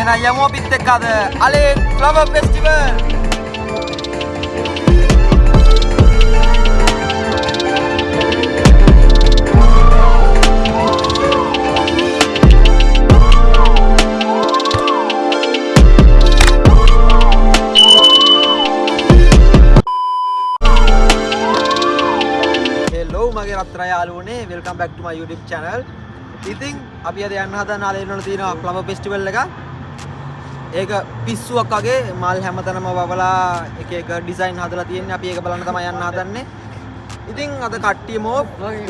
එහෙනම් යමු අපිත් එක්ක අද අලේ ෆ්ලවර් ෆෙස්ටිවල්. මගේ රත්තරන් යාළුවනේ වෙල්කම් බෑක් ටු මයි YouTube channel. ඉතින් අපි අද යන්න හදන ආලේනවල තියෙනවා ෆ්ලවර් ෆෙස්ටිවල් එක. ඒක පිස්සුවක් වගේ මල් හැමතැනම වවලා එක එක ඩිසයින් හදලා තියෙන්නේ. අපි ඒක බලන්න තමයි යන්න හදන්නේ. ඉතින් අද කට්ටියම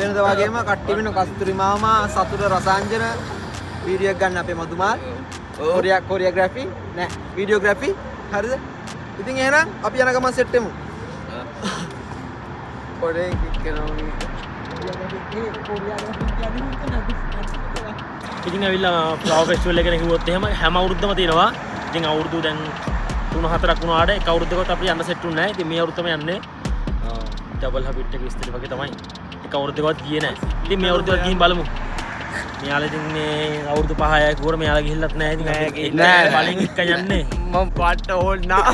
වෙනද වගේම කට්ටිය වෙන කස්තුරි මාමා සතුට රසාංජන වීඩියෝ එක ගන්න අපේ මදුමාල්. කොරියෝග්‍රැෆි නෑ වීඩියෝග්‍රැෆි හරිද? ඉතින් එහෙනම් අපි යන ගමන් සෙට් වෙමු. පොඩේ කික් කරනවා. ඉතින් ඇවිල්ලා ෆ්ලවර් ෆෙස්ටිවල් එක කිව්වොත් එහෙම හැම අවුරුද්දම තියෙනවා. ඉතින් අවුරුදු දැන් 3-4ක් වුණාට එක අවුරුද්දකට අපිට යන්න සෙට් වුණේ නැහැ. ඉතින් මේ අවුරුද්දම යන්නේ ඩබල් හැබිට් එක විස්තර වගේ තමයි. එක අවුරුද්දකවත් ගියේ නැහැ. ඉතින් මේ අවුරුද්දවත් ගිහින් බලමු. මෙයාලා ඉතින් මේ අවුරුදු 5-6 ගුවර මෙයාලා ගිහිල්ලත් නැහැ. ඉතින් නෑ බලෙන් එක යන්නේ. මම පාට ඕල් නා.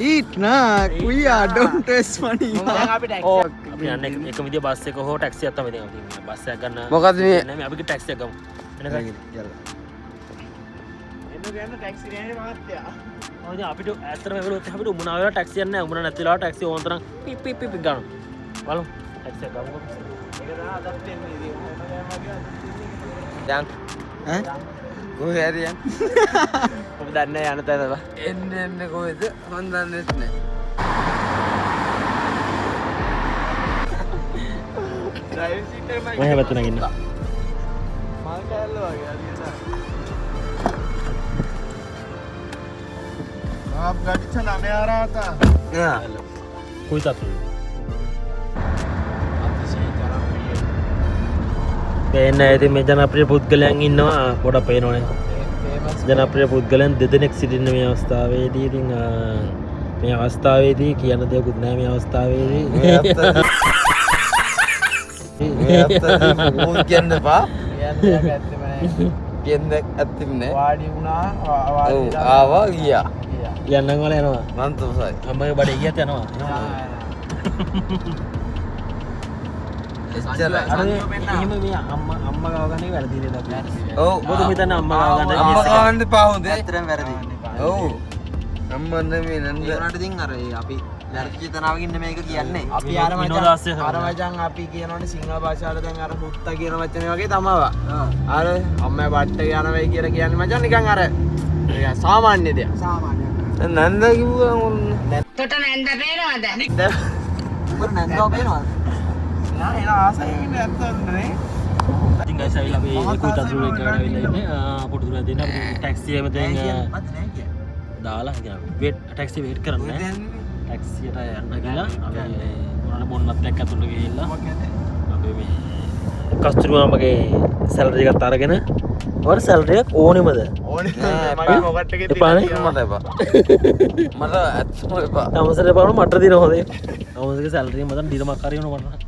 Eat nah, kuya don't taste money. අපි යන්නේ එක විදිය බස් එක හෝ ටැක්සි එකක් තමයි දෙනවා. ඉතින් බස් එකක් ගන්න. මොකද මේ නෑ මේ අපි ටැක්සි එකක් ගමු. එනකන් යල්ලා. එන්න ගන්න ටැක්සි නෑනේ මහත්තයා. ඔය දැන් අපිට ඇත්තටම ඒගොල්ලෝ අපිට උඹනා වෙලා ටැක්සි යන්නේ නැහැ. උඹනා නැති වෙලාවට ටැක්සි ඕන තරම් පිප් පිප් පිප් ගන්නවා. බලමු ටැක්සි එක ගමු. ඒක තමයි අදත් එන්නේ ඉතින්. දැන් ඈ කොහේ හරි යන්න. ඔබ දන්නේ යන තැන බා. එන්න කොහෙද? මන් දන්නේ නැහැ. ඩ්‍රයිවිං සීට් එක මම හැබැයි තුනක් ඉන්න. මල් කෑල්ල වගේ අදිනවා. आप गाड़ी चलाने आ रहा था යා. කුයි තත්ත්වය. පේන්නේ ඉතින් මේ ජනප්‍රිය පුද්ගලයන් ඉන්නවා පොඩක් පේනවනේ. ජනප්‍රිය පුද්ගලයන් දෙදෙනෙක් සිටින්න මේ අවස්ථාවේදී. ඉතින් මේ අවස්ථාවේදී කියන්න දෙයක්වත් නැහැ මේ අවස්ථාවේදී. මේ අත්තදී මොකද කියන්න එපා. යන්නේ ඇත්තම නෑ. කියන්න ඇත්තෙම නෑ. වාඩි වුණා වාඩි ඔව් ආවා ගියා. යන්නම් වල යනවා. මන්තෝසයි. අම්මගේ බඩේ ගියත් යනවා. එච්චරයි. එහෙම මේ අම්මා ගාව ගන්න එක වැරදි නේද අපි? ඔව්. මොකද මෙතන අම්මා ගාව ගන්න අම්මා ගන්න එපා හොඳේ. ඇත්තටම වැරදි. ඔව්. අම්මා නෙමෙයි නන්ද. ඒ වුණාට ඉතින් අර අපි වැරදි චේතනාවකින් මේක කියන්නේ. අපි විනෝද- අර විනෝදාස්ය මචං අර මචං අපි කියනවනේ සිංහල භාෂාවට දැන් අර හුත්තා කියන වචනේ වගේ තමවා. අර අම්මා බට්ට යන වෙයි කියලා කියන්නේ මචං නිකන් අර නිකන් සාමාන්‍ය දෙයක්. සාමාන්‍ය. නන්ද කිව්වා මොන තොට නැන්ද පේනවද? උඹ නැන්දව පේනවද? නෑ එන ආසයෙන් නැත්තන්නේ. ඉතින් ගයිස් ඇවිල්ලා අපි කුයි තත්ත්වය එකට ඇවිල්ලා ඉන්නේ. පොඩි දුරක් දෙන්න අපි ටැක්සි එකම දැන් දාලා ඉතින් වේට් ටැක්සි වේට් කරන්නේ. ටැක්සියට යන්න ගිහලා අපි මොනවාට බොන්නත් එක්ක අතුලට ගිහිල්ලා අපි මේ කස්තුරි මාමගේ සැලරි එකත් අරගෙන ඔයාලා සැලරි එක ඕනෙමද? ඕනේ මගේ මොකට් එකේ එපානේ? මට එපා. මට ඇත්තම එපා. තමසට එපාන මට දින හොඳේ. තමසගේ සැලරි එක මතන් දිනමක් හරි වෙනවා මට.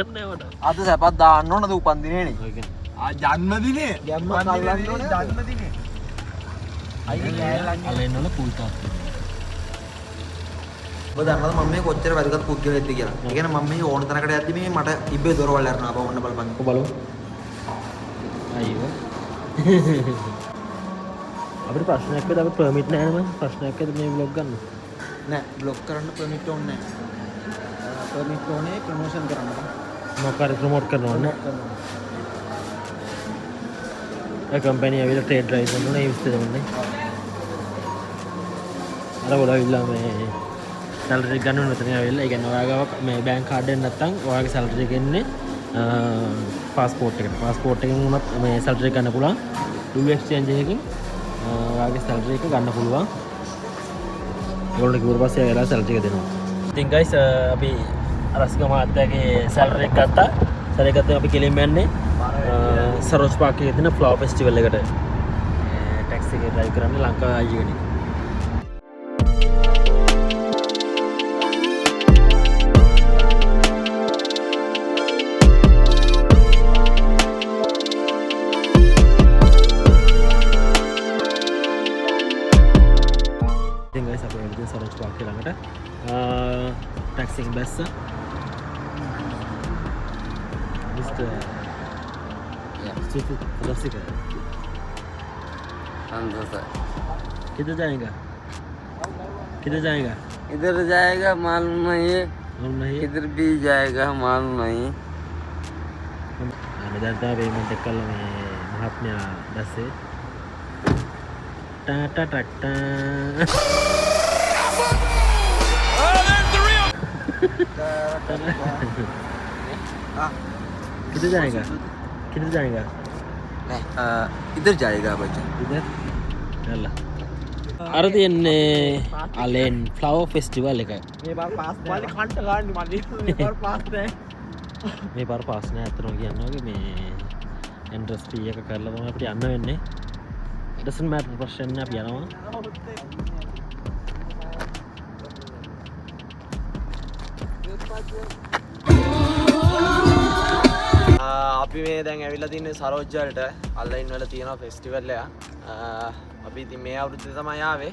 යන්නේ මට. අද සැපක් දාන්න ඕනද උපන්දිනේනේ. ඔය කියන්නේ. ආ ජන්මදිනේ. ගැම්ම කල්ලන්න ඕනේ ජන්මදිනේ. අයියේ කෑල්ලන්නේ. අල්ලෙන්න ඕන කුයි තත්ත්වය. ඔබ දන්නවද මම මේ කොච්චර වැදගත් පුද්ගලයෙක්ද කියලා. ඒ කියන්නේ මම මේ ඕන තැනකට යද්දි මේ මට ඉබ්බේ දොරවල් අරනවා අපව ඔන්න බලපන්. කො බලමු. අයියෝ. අපිට ප්‍රශ්නයක් වෙද අපි පර්මිට් නැහැ නේද? ප්‍රශ්නයක් වෙද මේ vlog ගන්න? නෑ බ්ලොක් කරන්න පර්මිට් ඕනේ නෑ. පර්මිට් ඕනේ ප්‍රොමෝෂන් කරන්න. මොකක් හරි ප්‍රොමෝට් කරනවා නේ. ඒ කම්පැනි ඇවිල්ලා ට්‍රේඩ් රයිස් වුණා ඒ විස්තර දෙන්නේ. අර ගොඩවිල්ලා මේ සැලරි එක ගන්න මෙතන ඇවිල්ලා ඒ කියන්නේ ඔයාගාව මේ බැංක් කාඩ් එක නැත්තම් ඔයාගේ සැලරි එක එන්නේ පාස්පෝර්ට් එකට. පාස්පෝර්ට් එකෙන් උනත් මේ සැලරි එක ගන්න පුළුවන්. ඩබල් එක්ස්චේන්ජ් එකකින් ඔයාගේ සැලරි එක ගන්න පුළුවන්. ඒගොල්ලෝ කිව්වට පස්සේ එයාලා සැලරි එක දෙනවා. ඉතින් ගයිස් අපි රසික මහත්තයාගේ සැලරි එක ගත්තා. සැලරි එක ගත්තම අපි කෙලින්ම යන්නේ සරෝජ් පාක් එකේ තියෙන ෆ්ලවර් ෆෙස්ටිවල් එකට. ටැක්සි එකේ ඩ්‍රයිව් කරන්නේ ලංකාවේ අයියෝ කෙනෙක්. මට ටැක්සි එක බැස්ස මිස්ටර් सुचित रसिक किधर जाएगा इधर जाएगा मालूम नहीं है, और नहीं इधर भी जाएगा मालूम नहीं. मेदाता पेमेंट कल में महात्म्या दसे टाटा टाटा किधर जाएगा ඉදර් ජයගා බච්චන් इधर चला අර තියන්නේ අලෙන් ෆ්ලවර් ෆෙස්ටිවල් එක මේ බාර පාස් වලේ කන්ට ගන්න මල්ලි මේ බාර පාස් නැහැ. මේ පාර පාස් නෑ අතන කියන්න වගේ මේ එන්ට්‍රන්ස් ෆී එක කරලා තමයි අපිට යන්න වෙන්නේ. doesn't matter ප්‍රශ්න නෑ අපි යනවා. අපි මේ දැන් ඇවිල්ලා තින්නේ සරෝජ්ජලට අල්ලයින් වල තියෙනවා ෆෙස්ටිවල් එක. අපි ඉතින් මේ අවුරුද්දේ තමයි ආවේ.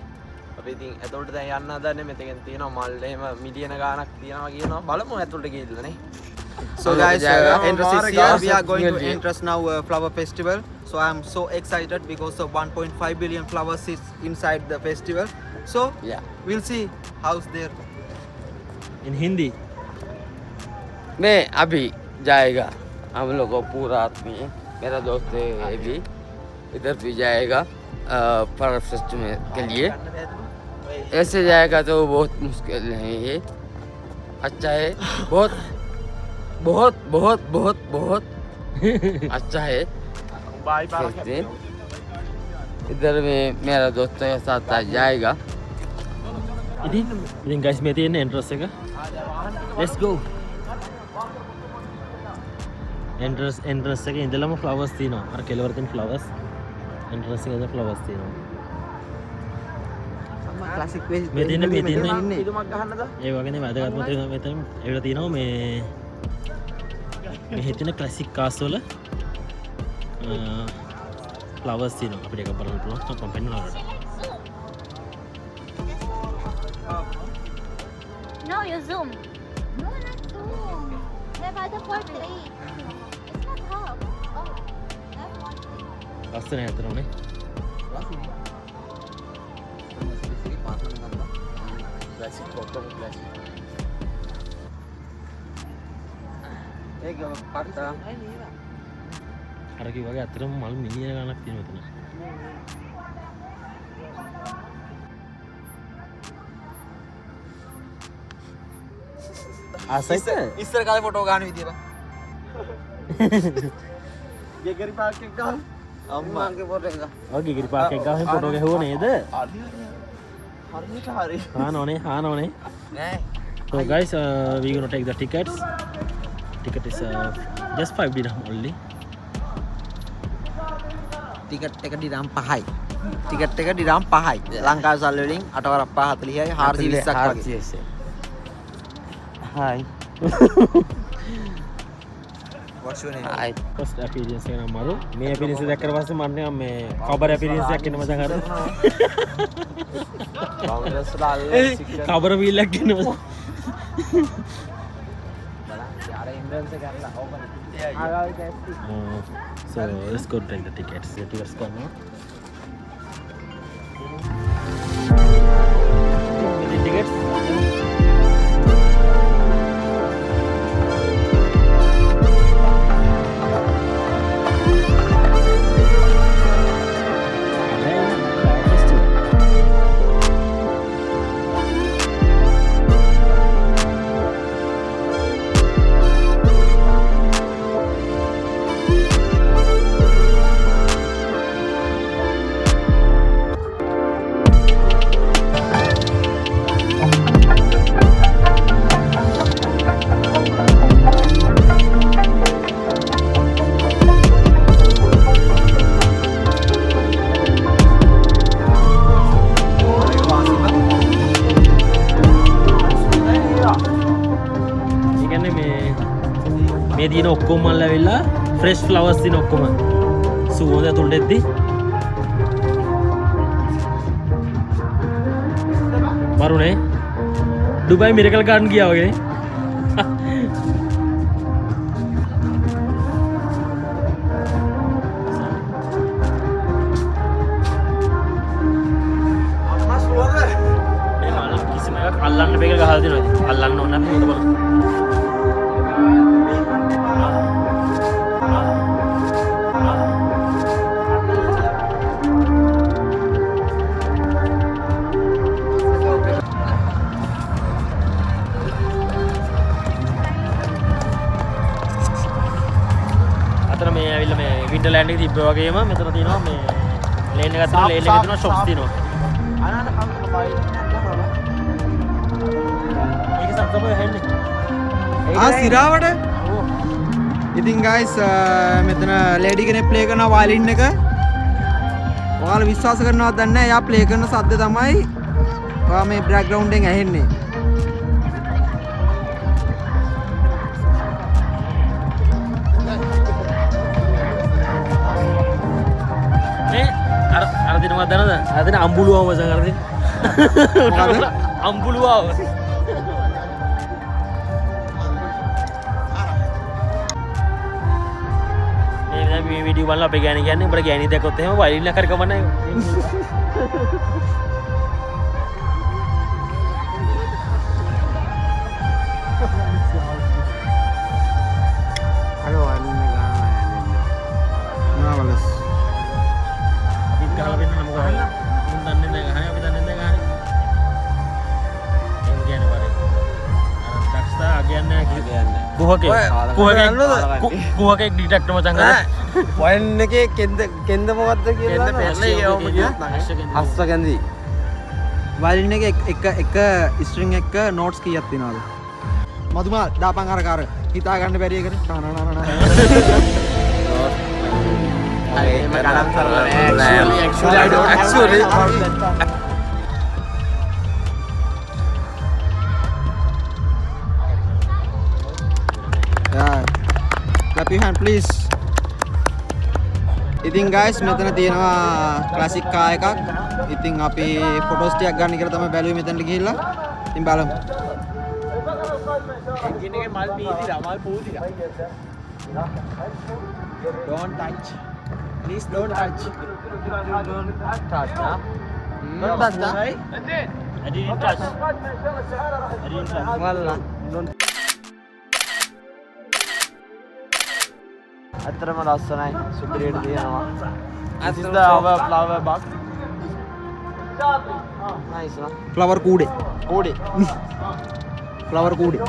අපි ඉතින් ඇතුළට දැන් යන්න හදන්නේ. මෙතෙන් තියෙනවා මල් එහෙම මිලියන ගාණක් තියෙනවා කියනවා. බලමු ඇතුළට ගිහිල්ලා නේ. So guys, Entrance is here. We are going to Entrance now flower festival. So I am so excited because of 1.5 billion flowers is inside the festival. So Yeah. we'll see how's there. in hindi मैं अभी जाएगा हम लोग को पूरा आदमी है. मेरा दोस्त है ये भी इधर भी जाएगा फ्लावर फेस्टिवल के लिए. ऐसे जाएगा तो बहुत मुश्किल है ये. अच्छा है बहुत बहुत बहुत बहुत बहुत अच्छा है. බායි පාරක් कहते हैं. इधर में मेरा दोस्त के साथ आ जाएगा. ඉතින් guys මේ තියෙන entrance එක let's go entrance එකේ ඉඳලම flowers තියෙනවා අර කෙළවර තියෙන flowers entrance එකේ ඉඳලා flowers තියෙනවා Classic මේ තියෙන පිටුමක් ගහන්නද? ඒ වගේනේ වැදගත්ම තියෙනවා මෙතන ඒවල තියෙනවා මේ හිටින classic cars වල flowers තියෙනවා අපිට ඒක බලන්න පුළුවන් මම පෙන්නනවා No, you zoom. No, not zoom. They're by the portrait. It's not half. Oh, that's one thing. ලස්සන ඇතරනේ ක්ලාසික් ඔක්කොම ක්ලාසික්. ඒක පාටා අර කිව්වාගේ අතරම මල් මිලියන ගණක් තියෙනවා මෙතන ආසයිද ඉස්සර කාලේ ෆොටෝ ගන්න විදිය බා. ගෙගරි පාක් එක ගහමු. අම්මාගේ ෆොටෝ එක. ඔය ගිගිරි පාක් එක ගාවෙන් ෆොටෝ ගැහුවා නේද හරියට හරි. හානෝනේ නෑ. so guys we gonna take the tickets ticket is just 5 dirham only ticket එක ඩිරම් 5යි. ටිකට් එක ඩිරම් 5යි. ලංකාවේ සල්ලි වලින් 8/5 40යි 420ක් වගේ. Hi. What's your name? Hi. first experience එක නම් මරු මේ experience එක දැක්කට පස්සේ මම නිකන් මේ කබර් experience එකක් එන්න මචං අර බවුන්ඩර්ස්ලා අල්ලලා සික්කන. කබර වීල් එකක් එන්න මචං යාර ඉන්ඩ්‍රන්ස් එක ගන්න open. so let's go take the tickets come on the tickets මේ තියෙන ඔක්කොම මල් ඇවිල්ලා ෆ්‍රෙෂ් ෆ්ලවර්ස් තියෙන ඔක්කොම සුවඳ ඇතුළට එද්දි මරුනේ ඩුබයි මිරකල් ගාඩන් ගියා වගේ මේ මල් කිසිම එකක් අල්ලන්න බැහැ ගහලා දෙනවා අල්ලන්න ඕන නැත්නම් උඩ බලන්න මේ ඇවිල්ලා මේ වින්ටර්ලෑන්ඩ් එකේ තිබ්බ වගේම මෙතන තියෙනවා මේ ලේන් එකක් තියෙනවා ලේන් එකේ තියෙනවා ෂොප්ස් තියෙනවා ඒක සම්පූර්ණ හැන්නේ සිරාවට ඉතින් ගයිස් මෙතන ලේඩි කෙනෙක් ප්ලේ කරන වයලින් එක ඔයාලා විශ්වාස කරනවද දන්නේ නැහැ. එයා ප්ලේ කරන සද්ද තමයි ඔයා මේ බෑග්ග්‍රවුන්ඩ් එකෙන් ඇහෙන්නේ. අර දිනවා දනද අර දින අම්බුලුවම මචං අර දින අම්බුලුවව මේ වීඩියෝ බලලා අපේ ගෑණි කියන්නේ උඹට ගෑණි දැක්කොත් එහෙම වයිලින් එක හරි කමන්නේ කුහකෙක් ඩිටෙක්ටර් මචං අර වයින් එකේ කෙන්ද මොකද්ද කියලා හස්ස කැන්දි වයලින් එක ස්ට්‍රින්ග් එක නෝට්ස් කීයක් තියනවද? මදුමාල් දාපන් අර හිතා ගන්න බැරි එකට actually clap your hand please. ඉතින් guys මෙතන තියෙනවා ක්ලාසික් කාර් එකක්. ඉතින් අපි ෆොටෝස් ටිකක් ගන්න කියලා තමයි බැලුවේ මෙතනට ගිහිල්ලා. ඉතින් බලමු. එන්ජින් එකේ මල් පීදිලා මල් පූදිලා don't touch please don't touch don't touch don't touch I didn't touch walla don't අතරම ලස්සනයි සුපිරියට තියෙනවා this is the our flower box nice no flower කූඩේ. කෝඩේ ෆ්ලවර් කූඩේ.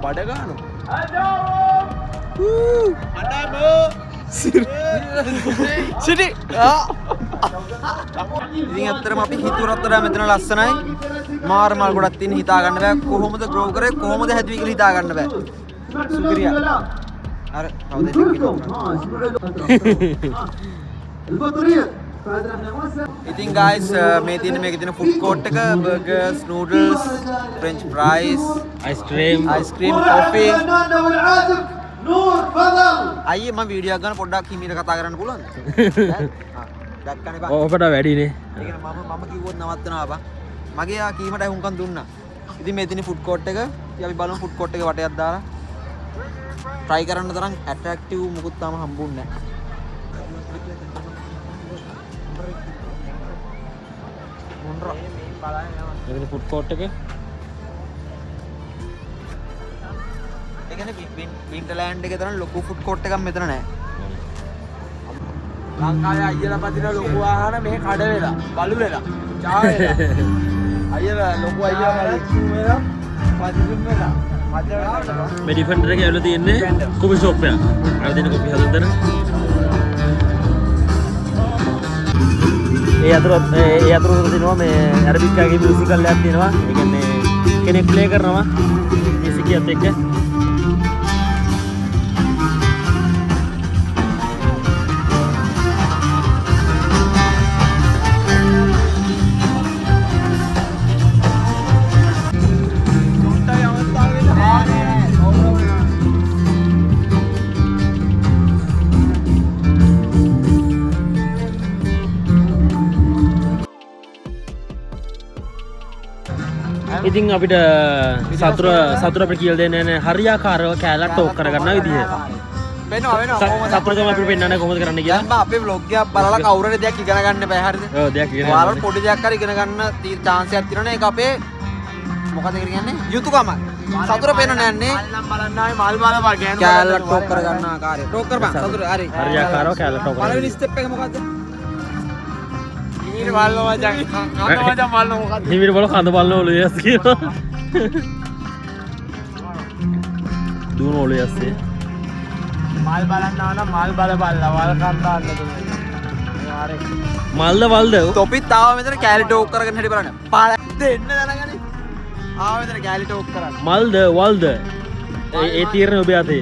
බඩ ගානු සිටි ඉතින් ඇත්තටම අපි හිතුවරත්තර මෙතන ලස්සනයි. මාර මල් ගොඩක් තියෙන හිතා ගන්න බෑ. කොහොමද ග්‍රෝ කරේ කොහොමද හැදුවේ කියලා හිතා ගන්න බෑ. සුපිරියා. අර කවුද ඉතින් guys මේ තියෙන මේකේ තියෙන ෆුඩ් කෝට් එක burgers noodles French fries ice cream coffee අයියේ මම වීඩියෝ එකක් ගන්න පොඩ්ඩක් හිමීට කතා කරන්න පුළුවන්ද? දැක්කනේ බං. ඔබට වැඩිනේ ඒ කියන්නේ මම කිව්වොත් නවත්තනවා බං. මගේ යා කීමට හුම්කම් දුන්නා. ඉතින් මේ තියෙන ෆුඩ් කෝට් එක ඉතින් අපි බලමු ෆුඩ් කෝට් එකේ වටයක් දාලා try කරන්න තරම් attractive මුකුත් තාම හම්බුන්නේ නැහැ. මෙතන ෆුඩ් කෝට් එක ඒ කියන්නේ වින්ටර්ලෑන්ඩ් එකේ තරම් ලොකු ෆුඩ් කෝට් එකක් මෙතන නැහැ. ලංකාවේ අයියලා පදින ලොකු වාහන මේ කඩ වෙලා බලු වෙලා චා වෙලා අයියලා ලොකු අයියලා වෙලා පදින වෙලා මේ ඩිෆෙන්ඩර් එකේ ඇවිල්ලා තියෙන්නේ කොපි ෂොප් එක. අර දෙන කොපි හදන්න. ඒ අතර තියෙනවා මේ අරබිකාගේ මියුසිකල් එකක් තියෙනවා. ඒ කියන්නේ කෙනෙක් ප්ලේ කරනවා මියුසික් එකත් එක්ක. ඉතින් අපිට සතුර අපිට කියලා දෙන්නේ නැහැ හරියාකාරව කැලක් ටෝක් කරගන්න විදිය. සතුර තමයි අපිට පෙන්නන්නේ කොහොමද කරන්න කියලා. දැන් අපේ vlog එකක් බලලා කවුරුහරි දෙයක් ඉගෙන ගන්න බෑ හරිද? ඔව් දෙයක් ඉගෙන ගන්න. ඔයාලට පොඩි දෙයක් හරි ඉගෙන ගන්න chance එකක් තියෙනවනේ ඒක අපේ මොකද කියන්නේ? යුතුයකමක්. සතුර පෙන්නන්න යන්නේ මල් බලන්න ආවේ මල් බලපන් ගෑනු කැලක් ටෝක් කරගන්න ආකාරය. ටෝක් කරපන් සතුර හරි. හරියාකාරව කැලක් ටෝක් කරන්න. පළවෙනි ස්ටෙප් එක මොකද්ද? ඉමිර බලන්න මචං කන්න මචං බලන්න මොකද්ද හිමිට බල කඳ බලන ඔලු යස් කියනවා. දුවන ඔලු යස්සේ. මල් බලන්න ආව නම් මල් බලපල්ලා වල් කන්න දාන්න තුනේ මල්ද වල්ද තොපිත් ආව මෙතන කැලි ටෝක් කරගෙන හැටි බලන්න. පාල දෙන්න දැනගනි. ආව මෙතන කැලි ටෝක් කරන්න. මල්ද වල්ද ඒ තීරණය ඔබේ අතේ.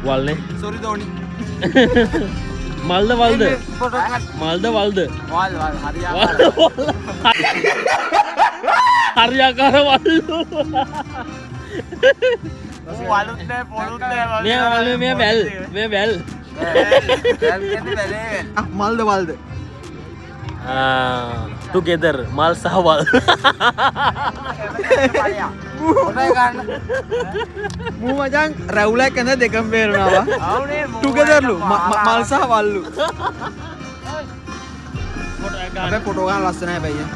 වල්නේ සෝරි දෝනි. මල්ද වල්ද මල්ද වල්ද වල් හරියා හරියාකාර වල්ලු වලුත් නෑ පොළුත් නෑ මේ වැල් මල්ද වල්ද ටුගෙදර් මල් සහ වල් මූ මචං රැවුලක් ඇඳ දෙකම බේරනවා. ටුගෙදර්ලු මල් සහ වල්ලු. අපේ ෆොටෝ ගන්න ලස්සනයි බයියා.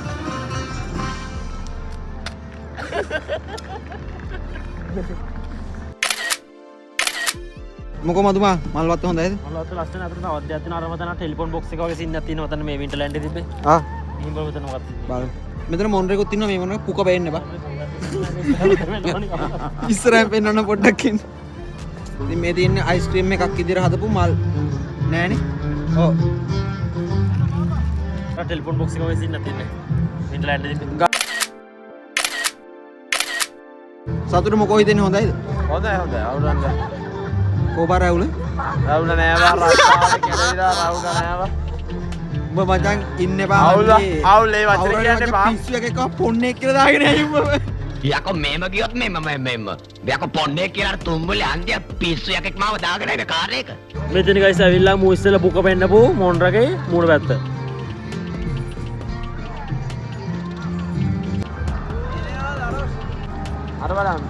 මොකෝ මදුමා මල් වත්ත හොඳයිද? මල් වත්ත ලස්සන අතට තව අධ්‍යයන තියෙන අරම තන ටෙලිෆෝන් බොක්ස් එක වගේ සින්නක් තියෙනවා තන මේ වින්ටර්ලෑන්ඩ් එකේ තිබ්බේ. ආ එහෙම බලමු තන මොකක්ද බලමු. මෙතන මොන්රේකුත් ඉන්නවා මේ මොන පුක බේන්න බා. ඉස්සරහින් පෙන්නන්න පොඩ්ඩක් ඉන්න. ඉතින් මේ තියෙන්නේ අයිස්ක්‍රීම් එකක් විදිහට හදපු මල් නෑනේ. ඔව්. ටෙලිෆෝන් බොක්ස් එක වගේ සින්නක් තියෙන්නේ. වින්ටර්ලෑන්ඩ් එකේ තිබ්බේ. සතුට මොකෝ හිතෙන්නේ හොඳයිද? හොඳයි අවුලන්න කෝබා රැවුල? රවුල නෑවා රස්සාවට කෙරේලා රවුල නෑවා උඹ මචං ඉන්න එපා. අවුල් ඒ වචන කියන්නේ බා පිස්සු එකක පොන්නේක් කියලා දාගෙන ආයි උඹ. යකෝ මේම ගියොත් මෙම යකෝ පොන්නේ කියලා තුම්බලේ අන්තිය පිස්සු යකෙක් මාව දාගෙන ඉන්න කාර් එක. මෙතන ගයිස් ඇවිල්ලා මූ ඉස්සෙල්ලා බුක පෙන්නපු මොන්රගේ මූණ පැත්ත. අර බලන්න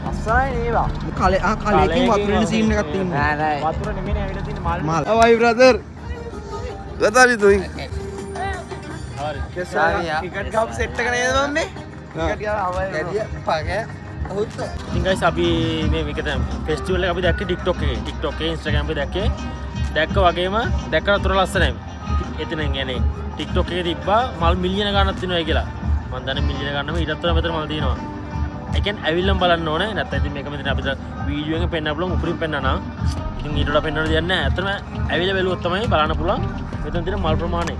අස්සයි නේවා කලේකින් වතුරෙන සීන් එකක් තියෙනවා. නෑ වතුර නෙමෙයි ඇවිල්ලා තියෙන මල් මල්. අවයි brother. What are you doing? Ticket cup set එක නේද මම්මේ ටිකට් ගාලා අවයි ඉතින් ගයිස් අපි මේකට ෆෙස්ටිවල් එක අපි දැක්කේ TikTok එකේ Instagram එකේ දැක්ක වගේම දැක්කට අතර ලස්සනයි. එතන කියන්නේ TikTok එකේ තිබ්බා මල් මිලියන ගණනක් තියෙනවා කියලා. මම දන්නේ මිලියන ගණනම ඊටත් වඩා මෙතන මල් තියෙනවා. ඒ කියන්නේ ඇවිල්ලාම බලන්න ඕනේ. නැත්නම් ඉතින් මේක මෙතන අපිට වීඩියෝ එකෙන් පෙන්නන්න පුළුවන් උපරිම පෙන්නනා. ඉතින් ඊට වඩා පෙන්වන්න දෙයක් නැහැ. ඇත්තටම ඇවිල්ලා බැලුවොත් තමයි බලන්න පුළුවන් මෙතන තියෙන මල් ප්‍රමාණය.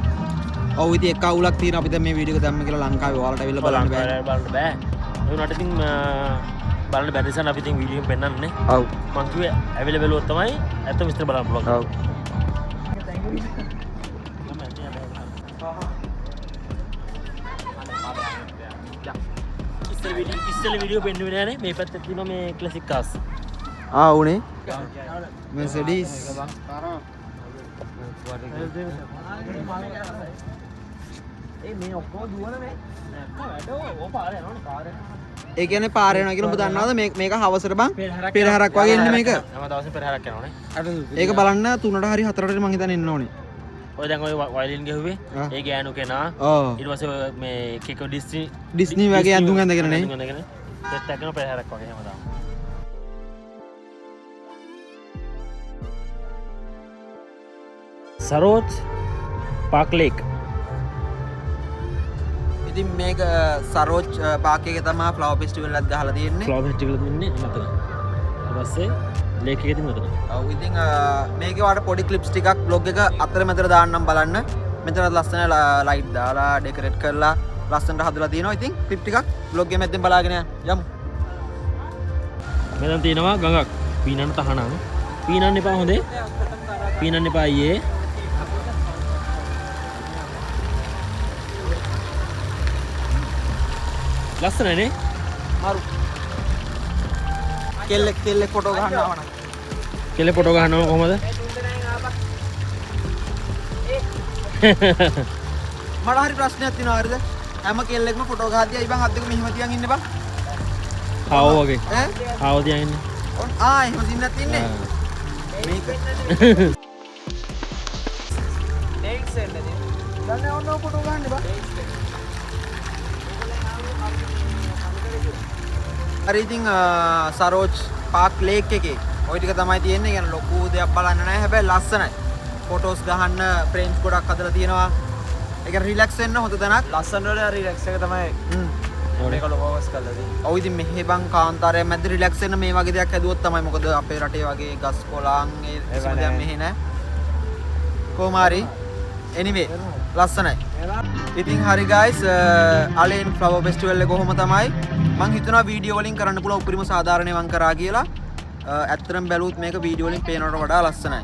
ඔව් ඉතින් එක අවුලක් තියෙනවා අපි දැන් මේ වීඩියෝ එක දැම්ම කියලා ලංකාවේ ඔයාලට ඇවිල්ලා බලන්න බෑ. බලන්න බෑ. ඒ වුණාට ඉතින් බලන්න බැරි නිසා අපි ඉතින් වීඩියෝ එකෙන් පෙන්නන්නේ. ඔව්. මං කිව්වේ ඇවිල්ලා බැලුවොත් තමයි ඇත්ත විස්තර බලන්න පුළුවන්. ඔව්. ඉස්සෙල්ලා වීඩියෝ පෙන්නුවේ නෑනේ. මේ පැත්තේ තියෙනවා මේ ක්ලාසික් කාස්. ආ උනේ. Mercedes. මේ ඔක්කොම දුවන මේ. ඕ පාරේ යනවනේ පාරේ. ඒ කියන්නේ පාර යනවා කියලා ඔබ දන්නවද මේක හවසට බං පෙරහැරක් වගේ ඉන්නේ මේක. හැම දවසෙම පෙරහැරක් යනවනේ. ඒක බලන්න 3ට හරි 4ට මං හිතන්නේ එන්න ඕනේ. ඔය දැන් ඔය වයලින් ගැහුවේ ඒ ගෑනු කෙනා ඔව්. ඊට පස්සේ ඔය මේ කෙකෝ ඩිස්නි වගේ ඇඳුම් ඇඳගෙන නේ. සෙට් එකන පෙරහැරක් වගේ හැමදාම. Saroj Park lake. ඉතින් මේක සරෝජ් පාක් එකේ තමයි ෆ්ලවර් ෆෙස්ටිවල් එකක් ගහලා තියෙන්නේ. ෆ්ලවර් ෆෙස්ටිවල් තියෙන්නේ මෙතන. ඊට පස්සේ ලේක් එකේ තියෙන මෙතන. ඔව් ඉතින් මේකේ වාට පොඩි ක්ලිප්ස් ටිකක් vlog එක අතර මැදට දාන්නම් බලන්න. මෙතන ලස්සන ලයිට් දාලා ඩෙකොරේට් කරලා ලස්සනට හදලා තියෙනවා. ඉතින් ක්ලිප් ටිකක් vlog එක මැද්දෙන් බලාගෙන යමු. මෙතන තියෙනවා ගඟක්. පීනන්න තහනම්. පීනන්න එපා හොඳේ. පීනන්න එපා අයියේ. ලස්සනනේ. මාරු. කෙල්ලෙක් ෆොටෝ ගහන්න ආවනම්. කෙල්ල ෆොටෝ ගහනවා කොහමද? මට හරි ප්‍රශ්නයක් තියෙනවා හරිද? හැම කෙල්ලෙක්ම ෆොටෝ ගහද්දී අයිබන් අත් දෙක මෙහෙම තියන් ඉන්න බං. හාව වගේ ඈ? හාව තියන් ඉන්නේ එහෙම සින්නත් ඉන්නේ. මේක. නෙක්ස් එන්නේ දැන් ඔන්න ෆොටෝ ගහන්න බං. හරි ඉතින් සරෝජ් පාක් ලේක් එකේ ওই ටික තමයි තියෙන්නේ. يعني ලොකු දෙයක් බලන්න නැහැ. හැබැයි ලස්සනයි. ෆොටෝස් ගහන්න ෆ්‍රේම්ස් ගොඩක් හදලා තියෙනවා. ඒක රිලැක්ස් වෙන්න හොඳ තැනක්. ලස්සන වල රිලැක්ස් එක තමයි මේක ලොකෝස් කරලා තියෙන්නේ. ඔව් ඉතින් මෙහෙ බං කාන්තාරය මැද රිලැක්ස් වෙන්න මේ වගේ දෙයක් හැදුවොත් තමයි. මොකද අපේ රටේ වගේ ගස් කොළන් ඒ කිසිම දෙයක් මෙහෙ නැහැ. කොහොම හරි anyway ලස්සනයි. ඉතින් හරි guys අලෙන් ෆ්ලවර් ෆෙස්ටිවල් එක කොහොම තමයි මං හිතනවා වීඩියෝ වලින් කරන්න පුළුවන් උපරිම සාධාරණේ මං කරා කියලා. ඇත්තටම බැලුවොත් මේක වීඩියෝ වලින් පේනවට වඩා ලස්සනයි.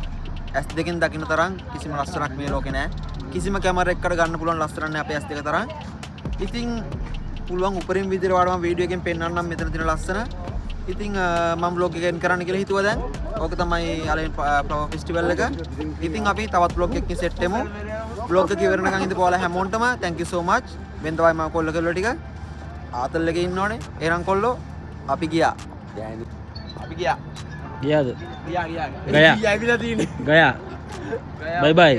ඇස් දෙකෙන් දකින්න තරම් කිසිම ලස්සනක් මේ ලෝකේ නැහැ. කිසිම කැමරා එකකට ගන්න පුළුවන් ලස්සනක් නැහැ අපේ ඇස් දෙක තරම්. ඉතින් පුළුවන් උපරිම විදිහට වඩා මම වීඩියෝ එකෙන් පෙන්නන්නම් මෙතන තියෙන ලස්සන. ඉතින් මම vlog එකෙන් කරන්න කියලා හිතුවා දැන්. ඕක තමයි අලෙන් ෆ්ලවර් ෆෙස්ටිවල් එක. ඉතින් අපි තවත් vlog එකකින් සෙට් වෙමු. vlog එක ඉවරනකන් ඉඳපු ඔයාලා හැමෝටම thank you so much. වෙන තමයි මම කොල්ල කෙල්ල ටික ආතල් එකේ ඉන්නෝනේ. එහෙනම් කොල්ලෝ අපි ගියා. අපි ගියා ගියාද ගියා ගයා ඇවිල්ලා තියෙන්නේ ගයා බයි බයි